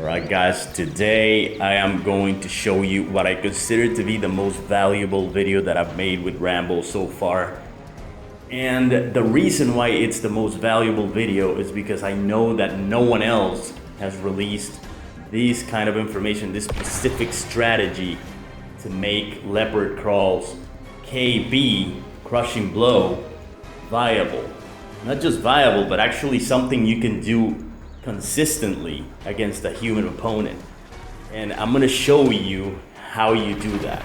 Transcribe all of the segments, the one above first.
Alright guys, today I am going to show you what I consider to be the most valuable video that I've made with Rambo so far. And the reason why it's the most valuable video is because I know that no one else has released this kind of information, this specific strategy to make Leopard Krawl's KB, Krushing Blow, viable. Not just viable, but actually something you can do consistently against a human opponent. And I'm gonna show you how you do that.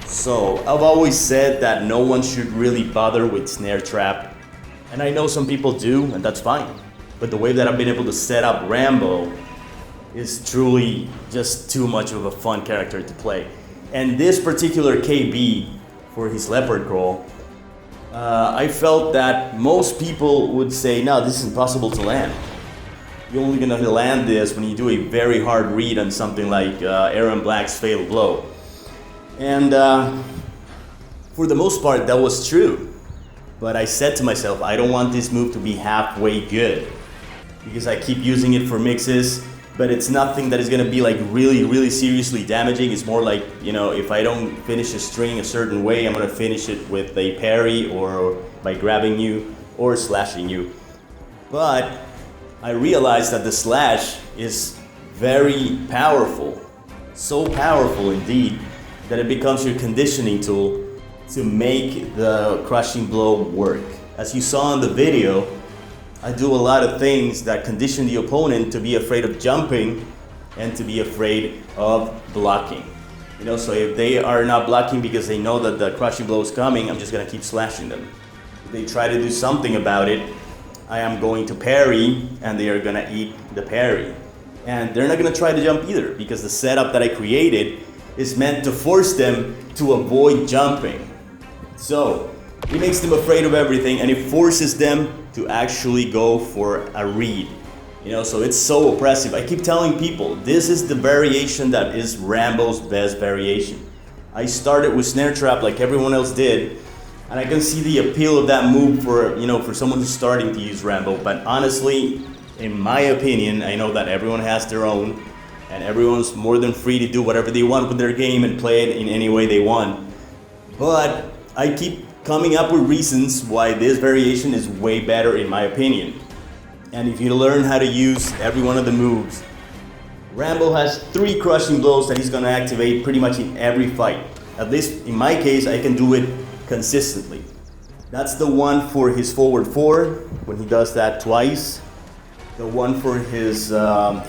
So, I've always said that no one should really bother with snare trap. And I know some people do, and that's fine. But the way that I've been able to set up Rambo is truly just too much of a fun character to play. And this particular KB for his Leopard Krawl, I felt that most people would say, no, this is impossible to land. You're only gonna land this when you do a very hard read on something like Aaron Black's Fatal Blow. And for the most part, that was true. But I said to myself, I don't want this move to be halfway good. Because I keep using it for mixes, but it's nothing that is gonna be like really seriously damaging. It's more like, you know, if I don't finish a string a certain way, I'm gonna finish it with a parry or by grabbing you or slashing you. But I realized that the slash is very powerful. So powerful indeed, that it becomes your conditioning tool to make the Krushing Blow work. As you saw in the video, I do a lot of things that condition the opponent to be afraid of jumping and to be afraid of blocking. You know, so if they are not blocking because they know that the Krushing Blow is coming, I'm just gonna keep slashing them. If they try to do something about it, I am going to parry and they are gonna eat the parry. And they're not gonna try to jump either because the setup that I created is meant to force them to avoid jumping. So, it makes them afraid of everything and it forces them to actually go for a read. You know, so it's so oppressive. I keep telling people, this is the variation that is Rambo's best variation. I started with snare trap like everyone else did, and I can see the appeal of that move for, you know, for someone who's starting to use Rambo. But honestly, in my opinion, I know that everyone has their own, and everyone's more than free to do whatever they want with their game and play it in any way they want. But I keep coming up with reasons why this variation is way better in my opinion. And if you learn how to use every one of the moves, Rambo has 3 Krushing Blows that he's gonna activate pretty much in every fight. At least in my case, I can do it consistently. That's the one for his forward 4, when he does that twice. The one for his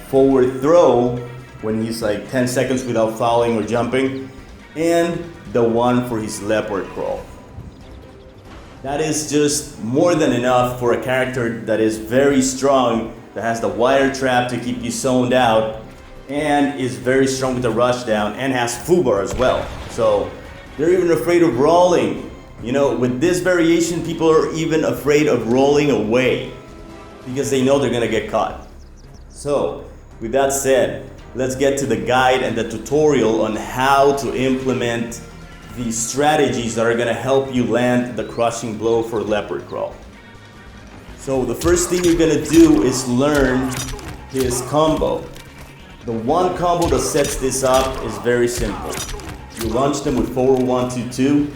forward throw, when he's like 10 seconds without fouling or jumping. And the one for his Leopard Krawl. That is just more than enough for a character that is very strong, that has the wire trap to keep you zoned out, and is very strong with the rush down, and has foobar as well. So they're even afraid of rolling. You know, with this variation, people are even afraid of rolling away because they know they're gonna get caught. So, with that said, let's get to the guide and the tutorial on how to implement the strategies that are gonna help you land the Krushing Blow for Leopard Krawl. So the first thing you're gonna do is learn his combo. The one combo that sets this up is very simple. You launch them with forward 1-2-2,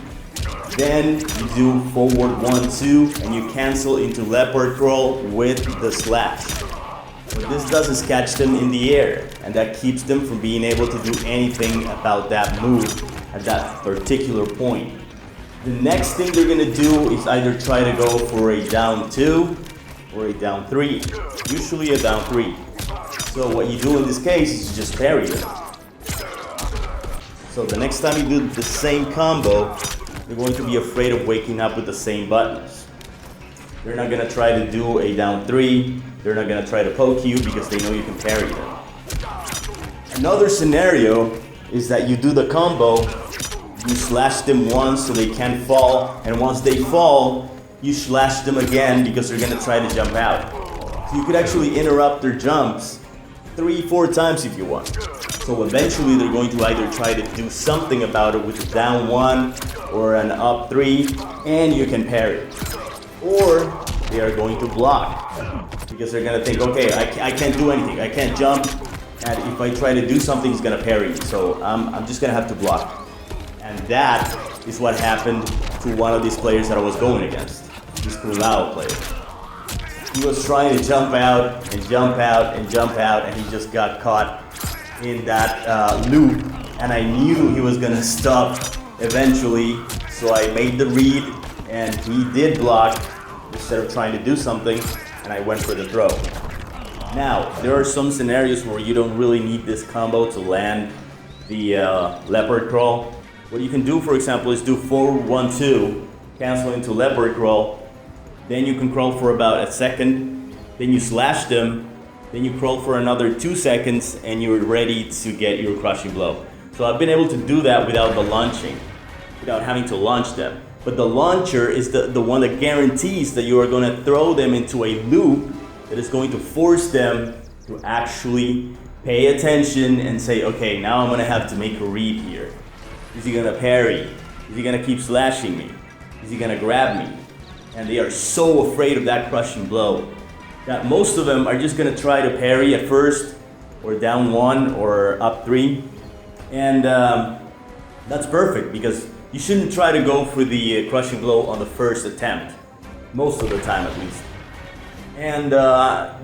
then you do forward 1-2, and you cancel into Leopard Krawl with the slash. What this does is catch them in the air, and that keeps them from being able to do anything about that move at that particular point. The next thing they're gonna do is either try to go for a down 2 or a down 3, usually a down 3. So what you do in this case is you just parry them. So the next time you do the same combo, you're going to be afraid of waking up with the same buttons. They're not gonna try to do a down 3, they're not gonna try to poke you because they know you can parry them. Another scenario is that you do the combo, you slash them once so they can't fall, and once they fall, you slash them again because they're gonna try to jump out. So you could actually interrupt their jumps 3-4 times if you want. So eventually they're going to either try to do something about it with a down 1 or an up 3, and you can parry. Or they are going to block because they're gonna think, okay, I can't do anything, I can't jump, and if I try to do something, he's gonna parry me. So I'm just gonna have to block. And that is what happened to one of these players that I was going against, this Krawl player. He was trying to jump out and jump out and jump out, and he just got caught in that loop, and I knew he was gonna stop eventually, so I made the read, and he did block instead of trying to do something, and I went for the throw. Now, there are some scenarios where you don't really need this combo to land the Leopard Krawl. What you can do, for example, is do forward 1-2, cancel into Leopard Krawl, then you can crawl for about a second, then you slash them, then you crawl for another 2 seconds, and you're ready to get your Krushing Blow. So I've been able to do that without the launching, without having to launch them. But the launcher is the one that guarantees that you are going to throw them into a loop that is going to force them to actually pay attention and say, okay, now I'm going to have to make a read here. Is he going to parry? Is he going to keep slashing me? Is he going to grab me? And they are so afraid of that Krushing Blow that most of them are just going to try to parry at first, or down 1 or up 3. And that's perfect because you shouldn't try to go for the Krushing Blow on the first attempt, most of the time at least. And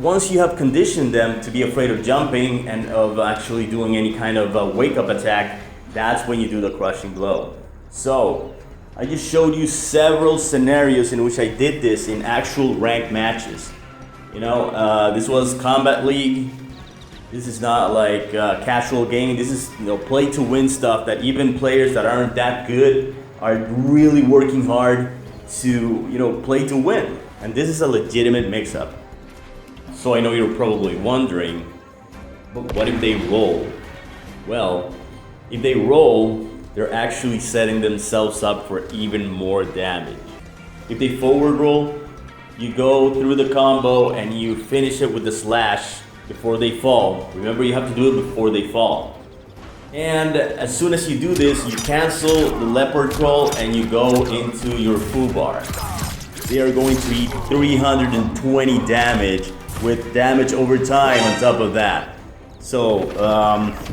once you have conditioned them to be afraid of jumping and of actually doing any kind of wake-up attack, that's when you do the Krushing Blow. So, I just showed you several scenarios in which I did this in actual ranked matches. You know, this was Combat League. This is not like casual gaming. This is, you know, play to win stuff that even players that aren't that good are really working hard to, you know, play to win. And this is a legitimate mix-up. So I know you're probably wondering, but what if they roll? Well, if they roll, they're actually setting themselves up for even more damage. If they forward roll, you go through the combo and you finish it with the slash before they fall. Remember, you have to do it before they fall. And as soon as you do this, you cancel the Leopard Krawl and you go into your foo bar. They are going to eat 320 damage with damage over time on top of that. So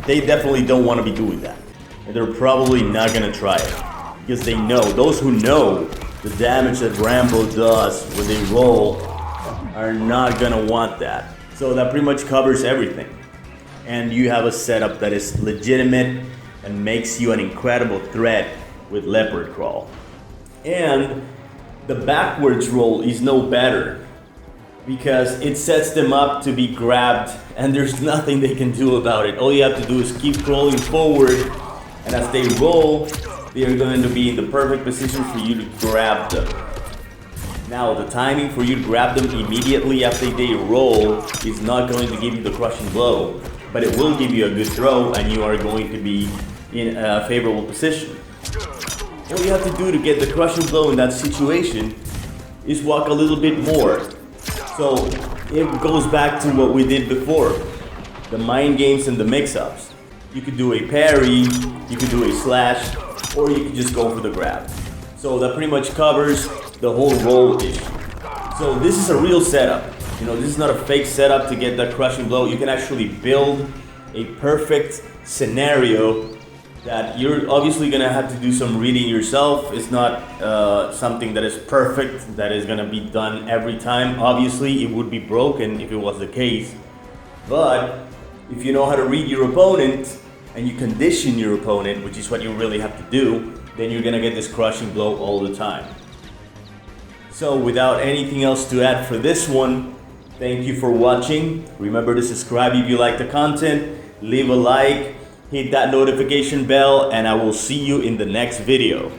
they definitely don't want to be doing that. And they're probably not going to try it. Because they know, those who know the damage that Rambo does when they roll are not going to want that. So that pretty much covers everything. And you have a setup that is legitimate and makes you an incredible threat with Leopard Krawl. And the backwards roll is no better because it sets them up to be grabbed and there's nothing they can do about it. All you have to do is keep crawling forward, and as they roll, they are going to be in the perfect position for you to grab them. Now, the timing for you to grab them immediately after they roll is not going to give you the Krushing Blow, but it will give you a good throw and you are going to be in a favorable position. All you have to do to get the Krushing Blow in that situation is walk a little bit more. So it goes back to what we did before, the mind games and the mix-ups. You could do a parry, you could do a slash, or you could just go for the grab. So that pretty much covers the whole roll issue. So this is a real setup. You know, this is not a fake setup to get that Krushing Blow. You can actually build a perfect scenario that you're obviously gonna have to do some reading yourself. It's not something that is perfect, that is gonna be done every time. Obviously, it would be broken if it was the case. But if you know how to read your opponent and you condition your opponent, which is what you really have to do, then you're gonna get this crushing blow all the time. So without anything else to add for this one, thank you for watching. Remember to subscribe if you like the content, leave a like, hit that notification bell, and I will see you in the next video.